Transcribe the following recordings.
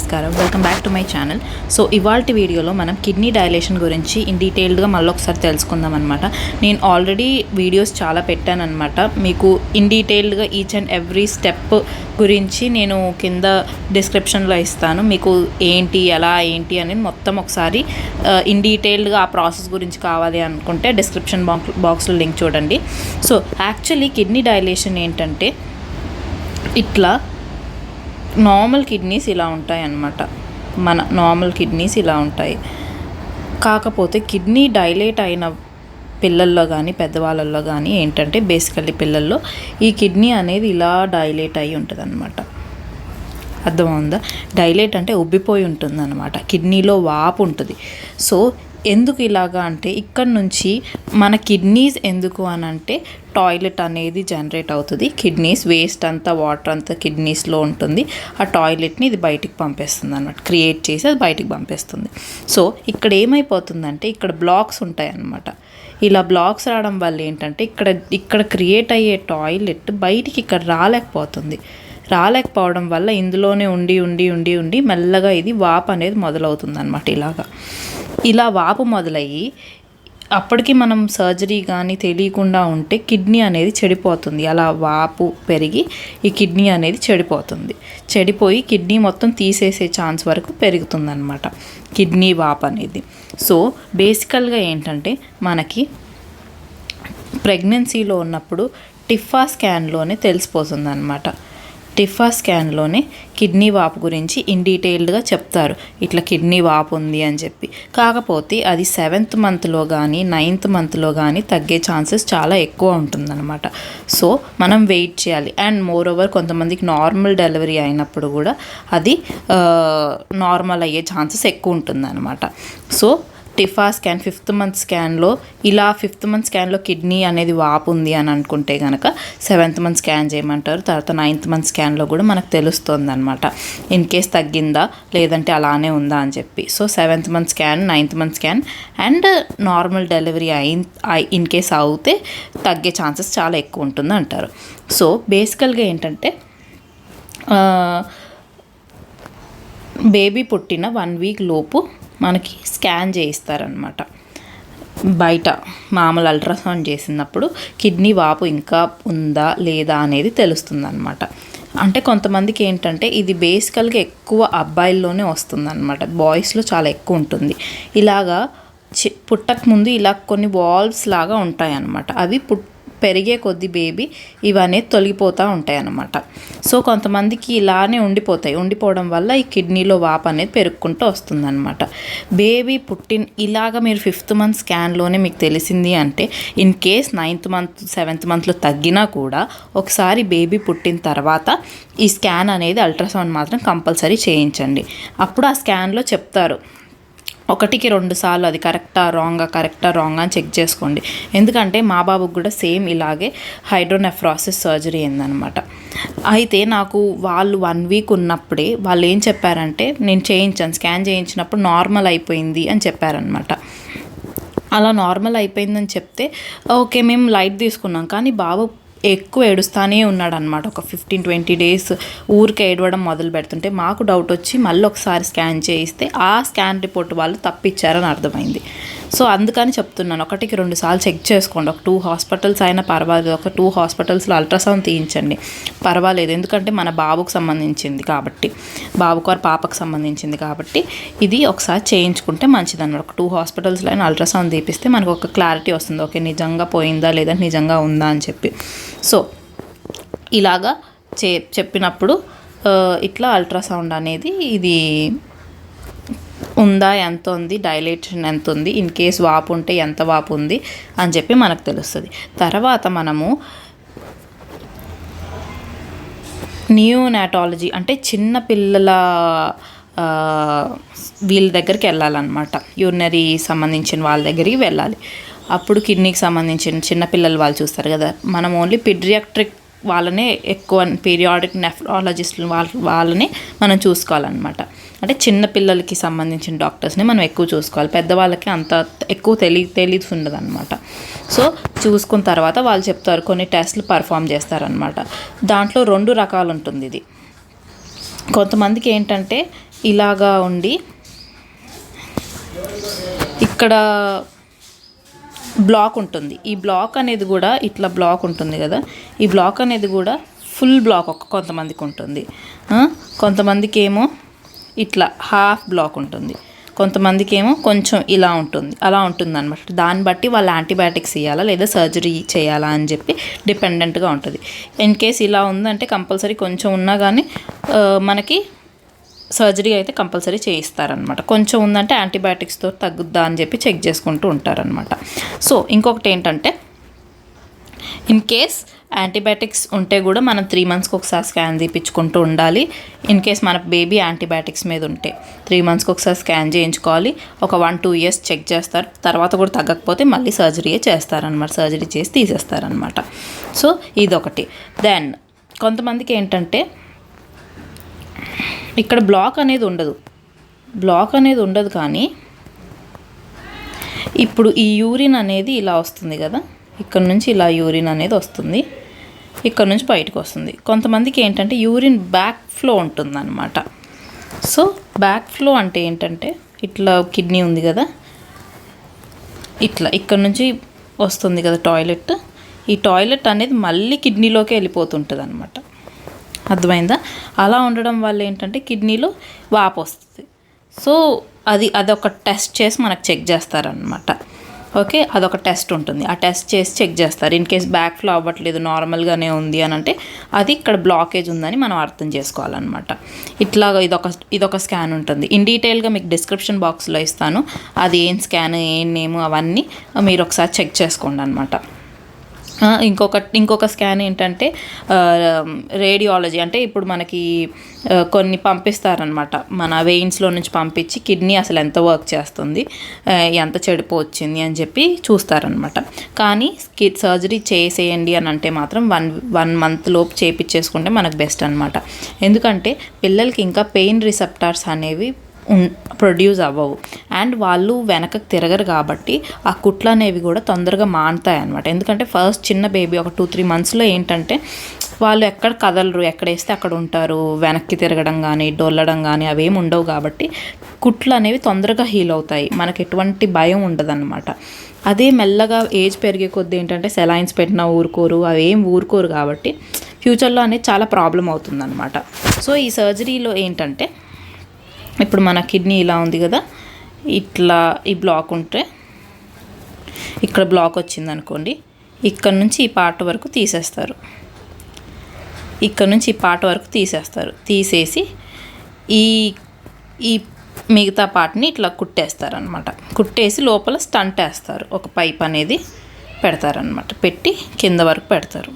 నమస్కారం. Welcome back to my channel. So ఇవాల్టి వీడియోలో మనం కిడ్నీ డైలేషన్ గురించి ఇన్ డీటెయిల్డ్గా మళ్ళీ ఒకసారి తెలుసుకుందాం అనమాట. నేను ఆల్రెడీ వీడియోస్ చాలా పెట్టాను అనమాట. మీకు ఇన్ డీటెయిల్డ్గా ఈచ్ అండ్ ఎవ్రీ స్టెప్ గురించి నేను కింద డిస్క్రిప్షన్లో ఇస్తాను. మీకు ఎలా ఏంటి అనేది మొత్తం ఒకసారి ఇన్ డీటెయిల్డ్గా ఆ ప్రాసెస్ గురించి కావాలి అనుకుంటే డిస్క్రిప్షన్ బాక్స్లో లింక్ చూడండి. సో యాక్చువల్లీ కిడ్నీ డైలేషన్ ఏంటంటే ఇట్లా నార్మల్ కిడ్నీస్ ఇలా ఉంటాయి అన్నమాట. మన నార్మల్ కిడ్నీస్ ఇలా ఉంటాయి. కాకపోతే కిడ్నీ డైలేట్ అయిన పిల్లల్లో కానీ పెద్దవాళ్ళల్లో కానీ ఏంటంటే బేసికల్లీ పిల్లల్లో ఈ కిడ్నీ అనేది ఇలా డైలేట్ అయ్యి ఉంటుంది అన్నమాట. అర్థమవుందా? డైలేట్ అంటే ఉబ్బిపోయి ఉంటుంది అన్నమాట. కిడ్నీలో వాపు ఉంటుంది. సో ఎందుకు ఇలాగా అంటే ఇక్కడ నుంచి మన కిడ్నీస్ ఎందుకు అని అంటే టాయిలెట్ అనేది జనరేట్ అవుతుంది. కిడ్నీస్ వేస్ట్ అంతా వాటర్ అంతా కిడ్నీస్లో ఉంటుంది. ఆ టాయిలెట్ని ఇది బయటికి పంపేస్తుంది అన్నమాట. క్రియేట్ చేసి అది బయటికి పంపేస్తుంది. సో ఇక్కడ ఏమైపోతుందంటే ఇక్కడ బ్లాక్స్ ఉంటాయి అన్నమాట. ఇలా బ్లాక్స్ రావడం వల్ల ఏంటంటే ఇక్కడ క్రియేట్ అయ్యే టాయిలెట్ బయటికి ఇక్కడ రాలేకపోవడం వల్ల ఇందులోనే ఉండి మెల్లగా ఇది వాపు అనేది మొదలవుతుంది అన్నమాట. ఇలా వాపు మొదలయ్యి అప్పటికి మనం సర్జరీ కానీ తెలియకుండా ఉంటే కిడ్నీ అనేది చెడిపోతుంది. అలా వాపు పెరిగి ఈ కిడ్నీ అనేది చెడిపోయి కిడ్నీ మొత్తం తీసేసే ఛాన్స్ వరకు పెరుగుతుందన్నమాట కిడ్నీ వాపు అనేది. సో బేసికల్గా ఏంటంటే మనకి ప్రెగ్నెన్సీలో ఉన్నప్పుడు టిఫా స్కాన్లోనే తెలిసిపోతుంది అన్నమాట. టిఫా స్కాన్లోనే కిడ్నీ వాపు గురించి ఇన్ డీటెయిల్డ్గా చెప్తారు. ఇట్లా కిడ్నీ వాపు ఉంది అని చెప్పి. కాకపోతే అది 7th మంత్లో కానీ 9th మంత్లో కానీ తగ్గే ఛాన్సెస్ చాలా ఎక్కువ ఉంటుందన్నమాట. సో మనం వెయిట్ చేయాలి. అండ్ మోర్ ఓవర్ కొంతమందికి నార్మల్ డెలివరీ అయినప్పుడు కూడా అది నార్మల్ అయ్యే ఛాన్సెస్ ఎక్కువ ఉంటుందన్నమాట. So TIFFA scan 5th month స్కాన్లో 5th మంత్ స్కాన్లో కిడ్నీ అనేది వాపు ఉంది అని అనుకుంటే కనుక 7th మంత్ స్కాన్ చేయమంటారు. తర్వాత 9th మంత్ స్కాన్లో కూడా మనకు తెలుస్తుంది అనమాట ఇన్ కేస్ తగ్గిందా లేదంటే అలానే ఉందా అని చెప్పి. So 7th month scan 9th month scan and normal delivery in case అవుతే తగ్గే ఛాన్సెస్ చాలా ఎక్కువ ఉంటుంది అంటారు. సో బేసికల్గా ఏంటంటే బేబీ పుట్టిన 1 వీక్ లోపు మనకి స్కాన్ చేయిస్తారనమాట. బయట మామూలు అల్ట్రాసౌండ్ చేసినప్పుడు కిడ్నీ వాపు ఇంకా ఉందా లేదా అనేది తెలుస్తుందన్నమాట. అంటే కొంతమందికి ఏంటంటే ఇది బేసికల్గా ఎక్కువ అబ్బాయిల్లోనే వస్తుందన్నమాట. బాయ్స్లో చాలా ఎక్కువ ఉంటుంది. ఇలాగా పుట్టక ముందు ఇలా కొన్ని వాల్వ్స్ లాగా ఉంటాయి అన్నమాట. అవి పెరిగే కొద్ది బేబీ ఇవన్నీ తొలగిపోతూ ఉంటాయి అన్నమాట. సో కొంతమందికి ఇలానే ఉండిపోవడం వల్ల ఈ కిడ్నీలో వాపు అనేది పెరుగుకుంటూ వస్తుందన్నమాట. బేబీ ఇలాగ మీరు 5th మంత్ స్కాన్లోనే మీకు తెలిసింది అంటే in case 9th month 7th మంత్లో తగ్గినా కూడా ఒకసారి బేబీ పుట్టిన తర్వాత ఈ స్కాన్ అనేది అల్ట్రాసౌండ్ మాత్రం కంపల్సరీ చేయించండి. అప్పుడు ఆ స్కాన్లో చెప్తారు 1కి 2 సార్లు అది కరెక్టా రాంగా అని చెక్ చేసుకోండి. ఎందుకంటే మా బాబుకి కూడా సేమ్ ఇలాగే హైడ్రోనెఫ్రాసిస్ సర్జరీ అయిందనమాట. అయితే నాకు వాళ్ళు 1 వీక్ ఉన్నప్పుడే వాళ్ళు ఏం చెప్పారంటే నేను స్కాన్ చేయించినప్పుడు నార్మల్ అయిపోయింది అని చెప్పారనమాట. అలా నార్మల్ అయిపోయిందని చెప్తే ఓకే మేము లైట్ తీసుకున్నాం. కానీ బాబు ఎక్కువ ఏడుస్తానే ఉన్నాడు అనమాట. ఒక 15-20 డేస్ ఊరికే ఏడవడం మొదలు పెడుతుంటే మాకు డౌట్ వచ్చి మళ్ళీ ఒకసారి స్కాన్ చేయిస్తే ఆ స్కాన్ రిపోర్ట్ వాళ్ళు తప్పిచ్చారని అర్థమైంది. సో అందుకని చెప్తున్నాను 1కి 2 సార్లు చెక్ చేసుకోండి. ఒక 2 హాస్పిటల్స్ అయినా పర్వాలేదు. ఒక 2 హాస్పిటల్స్లో అల్ట్రాసౌండ్ తీయించండి పర్వాలేదు. ఎందుకంటే మన బాబుకు సంబంధించింది కాబట్టి పాపకు సంబంధించింది కాబట్టి ఇది ఒకసారి చేయించుకుంటే మంచిది అన్నమాట. ఒక 2 హాస్పిటల్స్లో అయినా అల్ట్రాసౌండ్ తీపిస్తే మనకు ఒక క్లారిటీ వస్తుంది. ఓకే నిజంగా పోయిందా లేదంటే నిజంగా ఉందా అని చెప్పి. సో ఇలాగా చెప్పినప్పుడు ఇట్లా అల్ట్రాసౌండ్ అనేది ఇది ఉందా ఎంత ఉంది డైలేషన్ ఎంత ఉంది ఇన్ కేస్ వాపు ఉంటే ఎంత వాపు ఉంది అని చెప్పి మనకు తెలుస్తుంది. తర్వాత మనము నియోనాటాలజీ అంటే చిన్న పిల్లల వీళ్ళ దగ్గరికి వెళ్ళాలన్నమాట. యూరినరీ సంబంధించిన వాళ్ళ దగ్గరికి వెళ్ళాలి. అప్పుడు కిడ్నీకి సంబంధించిన చిన్నపిల్లలు వాళ్ళు చూస్తారు కదా. మనం ఓన్లీ పీడియాట్రిక్ వాళ్ళనే ఎక్కువ పీరియాడిక్ నెఫ్రాలజిస్టులు వాళ్ళని మనం చూసుకోవాలన్నమాట. అంటే చిన్నపిల్లలకి సంబంధించిన డాక్టర్స్ని మనం ఎక్కువ చూసుకోవాలి. పెద్దవాళ్ళకి అంత ఎక్కువ తెలిసి ఉండదు అనమాట. సో చూసుకున్న తర్వాత వాళ్ళు చెప్తారు, కొన్ని టెస్ట్లు పర్ఫామ్ చేస్తారనమాట. దాంట్లో 2 రకాలు ఉంటుంది ఇది. కొంతమందికి ఏంటంటే ఇలాగా ఉండి ఇక్కడ బ్లాక్ ఉంటుంది. ఈ బ్లాక్ అనేది కూడా ఇట్లా బ్లాక్ ఉంటుంది కదా, ఈ బ్లాక్ అనేది కూడా ఫుల్ బ్లాక్ కొంతమందికి ఉంటుంది, కొంతమందికి ఏమో ఇట్లా హాఫ్ బ్లాక్ ఉంటుంది, కొంతమందికి ఏమో కొంచెం ఇలా ఉంటుంది, అలా ఉంటుంది అనమాట. దాన్ని బట్టి వాళ్ళు యాంటీబయాటిక్స్ ఇవ్వాలా లేదా సర్జరీ చేయాలా అని చెప్పి డిపెండెంట్గా ఉంటుంది. ఇన్ కేస్ ఇలా ఉందంటే కంపల్సరీ కొంచెం ఉన్నా కానీ మనకి సర్జరీ అయితే కంపల్సరీ చేయిస్తారనమాట. కొంచెం ఉందంటే యాంటీబయాటిక్స్తో తగ్గుద్దా అని చెప్పి చెక్ చేసుకుంటూ ఉంటారనమాట. సో ఇంకొకటి ఏంటంటే ఇన్ కేస్ యాంటీబయాటిక్స్ ఉంటే కూడా మనం 3 monthsకి ఒకసారి స్కాన్ తీయించుకుంటూ ఉండాలి. ఇన్ కేస్ మన బేబీ యాంటీబయాటిక్స్ మీద ఉంటే 3 monthsకి ఒకసారి స్కాన్ చేయించుకోవాలి. ఒక 1-2 years చెక్ చేస్తారు. తర్వాత కూడా తగ్గకపోతే మళ్ళీ సర్జరీయే చేస్తారనమాట. సర్జరీ చేసి తీసేస్తారనమాట. సో ఇదొకటి. దెన్ కొంతమందికి ఏంటంటే ఇక్కడ బ్లాక్ అనేది ఉండదు కానీ ఇప్పుడు ఈ యూరిన్ అనేది ఇలా వస్తుంది కదా, ఇక్కడ నుంచి ఇలా యూరిన్ అనేది వస్తుంది, ఇక్కడ నుంచి బయటకు వస్తుంది. కొంతమందికి ఏంటంటే యూరిన్ బ్యాక్ ఫ్లో ఉంటుందన్నమాట. సో బ్యాక్ ఫ్లో అంటే ఏంటంటే ఇట్లా కిడ్నీ ఉంది కదా, ఇట్లా ఇక్కడ నుంచి వస్తుంది కదా టాయిలెట్, ఈ టాయిలెట్ అనేది మళ్ళీ కిడ్నీలోకి వెళ్ళిపోతుంటుంది అనమాట. అర్థమైందా? అలా ఉండడం వల్ల ఏంటంటే కిడ్నీలో వాపు వస్తుంది. సో అదొక టెస్ట్ చేసి మనకు చెక్ చేస్తారనమాట. ఓకే, అదొక టెస్ట్ ఉంటుంది. ఆ టెస్ట్ చేసి చెక్ చేస్తారు. ఇన్ కేస్ బ్యాక్ ఫ్లో అవ్వట్లేదు, నార్మల్గానే ఉంది అని అంటే అది ఇక్కడ బ్లాకేజ్ ఉందని మనం అర్థం చేసుకోవాలన్నమాట. ఇట్లాగా ఇదొక స్కాన్ ఉంటుంది. ఇన్ డీటెయిల్గా మీకు డిస్క్రిప్షన్ బాక్స్లో ఇస్తాను. అది ఏం స్కాన్, ఏం నేమ్, అవన్నీ మీరు ఒకసారి చెక్ చేసుకోండి అనమాట. ఇంకొక స్కాన్ ఏంటంటే రేడియాలజీ. అంటే ఇప్పుడు మనకి కొన్ని పంపిస్తారనమాట, మన వెయిన్స్లో నుంచి పంపించి కిడ్నీ అసలు ఎంత వర్క్ చేస్తుంది, ఎంత చెడిపో వచ్చింది అని చెప్పి చూస్తారనమాట. కానీ సర్జరీ చేసేయండి అని అంటే మాత్రం 1 month లోపు చేయించేసుకుంటే మనకు బెస్ట్ అనమాట. ఎందుకంటే పిల్లలకి ఇంకా పెయిన్ రిసెప్టార్స్ అనేవి ప్రొడ్యూస్ అవ్వవు అండ్ వాళ్ళు వెనకకు తిరగరు కాబట్టి ఆ కుట్లు అనేవి కూడా తొందరగా మానుతాయి అనమాట. ఎందుకంటే ఫస్ట్ చిన్న బేబీ ఒక 2-3 monthsలో ఏంటంటే వాళ్ళు ఎక్కడ కదలరు, ఎక్కడ వేస్తే అక్కడ ఉంటారు, వెనక్కి తిరగడం కానీ డొల్లడం కానీ అవేమి ఉండవు కాబట్టి కుట్లు అనేవి తొందరగా హీల్ అవుతాయి, మనకు ఎటువంటి భయం ఉండదన్నమాట. అదే మెల్లగా ఏజ్ పెరిగే కొద్దీ ఏంటంటే సెలైన్స్ పెట్టినా ఊరుకోరు, అవేం ఊరుకోరు కాబట్టి ఫ్యూచర్లో అనేది చాలా ప్రాబ్లం అవుతుందన్నమాట. సో ఈ సర్జరీలో ఏంటంటే ఇప్పుడు మన కిడ్నీ ఇలా ఉంది కదా, ఇట్లా ఈ బ్లాక్ ఉంటే ఇక్కడ బ్లాక్ వచ్చింది అనుకోండి, ఇక్కడ నుంచి ఈ పార్ట్ వరకు తీసేస్తారు, తీసేసి ఈ మిగతా పార్ట్ని ఇట్లా కుట్టేస్తారనమాట. కుట్టేసి లోపల స్టంట్ వేస్తారు, ఒక పైప్ అనేది పెడతారనమాట, పెట్టి కింద వరకు పెడతారు.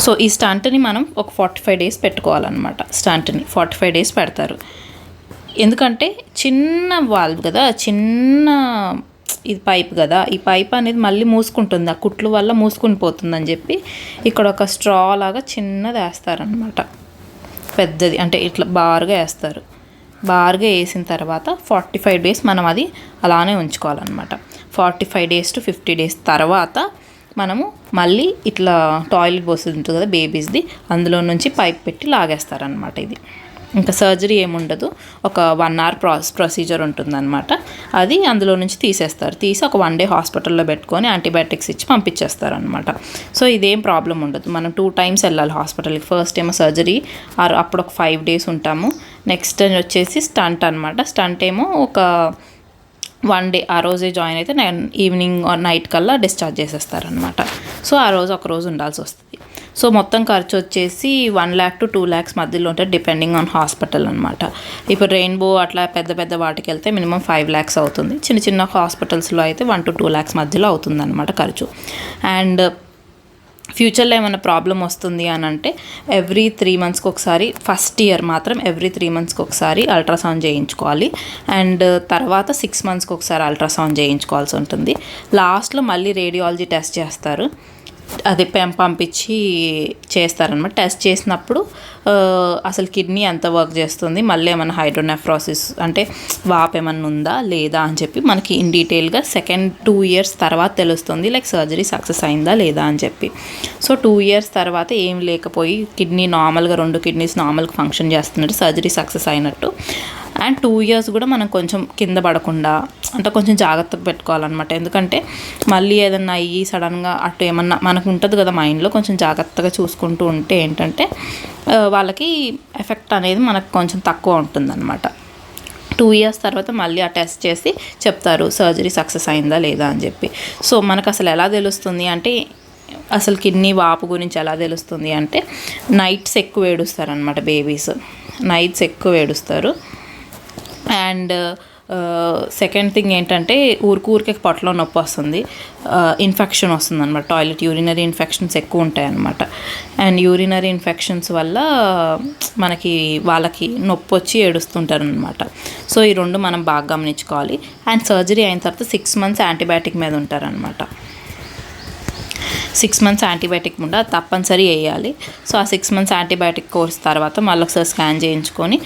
సో ఈ స్టంట్ని మనం ఒక 45 days పెట్టుకోవాలన్నమాట. స్టంట్ని 45 days పెడతారు. ఎందుకంటే చిన్న వాల్వ్ కదా, చిన్న ఇది పైప్ కదా, ఈ పైప్ అనేది మళ్ళీ మూసుకుంటుంది, ఆ కుట్లు వల్ల మూసుకుని పోతుందని చెప్పి ఇక్కడ ఒక స్ట్రా లాగా చిన్నది వేస్తారనమాట, పెద్దది. అంటే ఇట్లా బారుగా వేస్తారు. బారుగా వేసిన తర్వాత 45 days మనం అది అలానే ఉంచుకోవాలన్నమాట. 45 days to 50 days తర్వాత మనము మళ్ళీ ఇట్లా టాయిలెట్ బోస్ ఉంటుంది కదా బేబీస్ది, అందులో నుంచి పైప్ పెట్టి లాగేస్తారనమాట. ఇది ఇంకా సర్జరీ ఏముండదు, ఒక 1 hour ప్రొసీజర్ ఉంటుందన్నమాట. అది అందులో నుంచి తీసేస్తారు. తీసి ఒక 1 day హాస్పిటల్లో పెట్టుకొని యాంటీబయాటిక్స్ ఇచ్చి పంపించేస్తారనమాట. సో ఇదేం ప్రాబ్లం ఉండదు. మనం 2 times వెళ్ళాలి హాస్పిటల్కి. ఫస్ట్ ఏమో సర్జరీ, అప్పుడు ఒక 5 days ఉంటాము. నెక్స్ట్ వచ్చేసి స్టంట్ అనమాట. స్టంట్ ఏమో ఒక 1 day, ఆ రోజే జాయిన్ అయితే ఈవినింగ్ నైట్ కల్లా డిశ్చార్జ్ చేసేస్తారనమాట. సో ఆ రోజు ఒక రోజు ఉండాల్సి వస్తుంది. సో మొత్తం ఖర్చు వచ్చేసి 1 lakh to 2 lakhs మధ్యలో ఉంటుంది, డిపెండింగ్ ఆన్ హాస్పిటల్ అనమాట. ఇప్పుడు రెయిన్బో అట్లా పెద్ద వాటికి వెళ్తే మినిమం 5 lakhs అవుతుంది. చిన్న హాస్పిటల్స్లో అయితే 1 to 2 lakhs మధ్యలో అవుతుంది అనమాట ఖర్చు. అండ్ ఫ్యూచర్లో ఏమైనా ప్రాబ్లం వస్తుంది అని అంటే ఎవ్రీ 3 monthsకి ఒకసారి, ఫస్ట్ ఇయర్ మాత్రం ఎవ్రీ 3 monthsకి ఒకసారి అల్ట్రాసౌండ్ చేయించుకోవాలి. అండ్ తర్వాత 6 monthsకి ఒకసారి అల్ట్రాసౌండ్ చేయించుకోవాల్సి ఉంటుంది. లాస్ట్లో మళ్ళీ రేడియాలజీ టెస్ట్ చేస్తారు. అదే పంపించి చేస్తారనమాట. టెస్ట్ చేసినప్పుడు అసలు కిడ్నీ ఎంత వర్క్ చేస్తుంది, మళ్ళీ ఏమైనా హైడ్రోనెఫ్రాసిస్ అంటే వాపు ఏమన్నా ఉందా లేదా అని చెప్పి మనకి ఇన్ డీటెయిల్గా సెకండ్ 2 years తర్వాత తెలుస్తుంది, లైక్ సర్జరీ సక్సెస్ అయిందా లేదా అని చెప్పి. సో 2 years తర్వాత ఏం లేకపోయి కిడ్నీ నార్మల్గా 2 కిడ్నీస్ నార్మల్గా ఫంక్షన్ చేస్తున్నట్టు సర్జరీ సక్సెస్ అయినట్టు. అండ్ 2 years కూడా మనం కొంచెం కింద పడకుండా అంటే కొంచెం జాగ్రత్తగా పెట్టుకోవాలన్నమాట. ఎందుకంటే మళ్ళీ ఏదన్నా అయ్యి సడన్గా అటు ఏమన్నా మనకు ఉంటుంది కదా మైండ్లో, కొంచెం జాగ్రత్తగా చూసుకుంటూ ఉంటే ఏంటంటే వాళ్ళకి ఎఫెక్ట్ అనేది మనకు కొంచెం తక్కువ ఉంటుందన్నమాట. 2 years తర్వాత మళ్ళీ ఆ టెస్ట్ చేసి చెప్తారు సర్జరీ సక్సెస్ అయిందా లేదా అని చెప్పి. సో మనకు అసలు ఎలా తెలుస్తుంది అంటే, అసలు కిడ్నీ వాపు గురించి ఎలా తెలుస్తుంది అంటే, నైట్స్ ఎక్కువ ఏడుస్తారనమాట బేబీస్, నైట్స్ ఎక్కువ ఏడుస్తారు. అండ్ సెకండ్ థింగ్ ఏంటంటే ఊరికే పొట్టలో నొప్పి వస్తుంది, ఇన్ఫెక్షన్ వస్తుంది అనమాట. టాయిలెట్ యూరినరీ ఇన్ఫెక్షన్స్ ఎక్కువ ఉంటాయి అన్నమాట. అండ్ యూరినరీ ఇన్ఫెక్షన్స్ వల్ల మనకి వాళ్ళకి నొప్పి వచ్చి ఏడుస్తుంటారు అనమాట. సో ఈ 2 మనం బాగా గమనించుకోవాలి. అండ్ సర్జరీ అయిన తర్వాత 6 months యాంటీబయాటిక్ మీద ఉంటారనమాట. 6 months యాంటీబయాటిక్ ముందు తప్పనిసరి వేయాలి. సో ఆ 6 months యాంటీబయాటిక్ కోర్స్ తర్వాత మళ్ళీ ఒకసారి స్కాన్ చేయించుకొని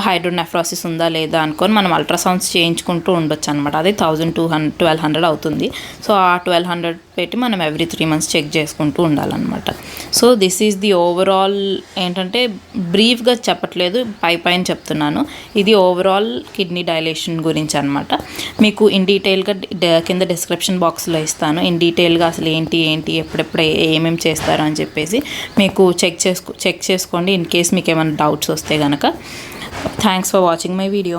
హైడ్రోనెఫ్రాసిస్ ఉందా లేదా అనుకొని మనం అల్ట్రాసౌండ్స్ చేయించుకుంటూ ఉండొచ్చు అనమాట. అది 1200 అవుతుంది. సో ఆ 1200 పెట్టి మనం ఎవ్రీ 3 months చెక్ చేసుకుంటూ ఉండాలన్నమాట. So this is the overall, ఏంటంటే బ్రీఫ్గా చెప్పట్లేదు, పైన చెప్తున్నాను. ఇది ఓవరాల్ కిడ్నీ డైలేషన్ గురించి అనమాట. మీకు ఇన్ డీటెయిల్గా కింద డిస్క్రిప్షన్ బాక్స్లో ఇస్తాను, ఇన్ డీటెయిల్గా అసలు ఏంటి ఎప్పుడెప్పుడు ఏమేమి చేస్తారు అని చెప్పేసి మీకు చెక్ చేసుకోండి ఇన్ కేస్ మీకు ఏమైనా డౌట్స్ వస్తే కనుక. Thanks for watching my video.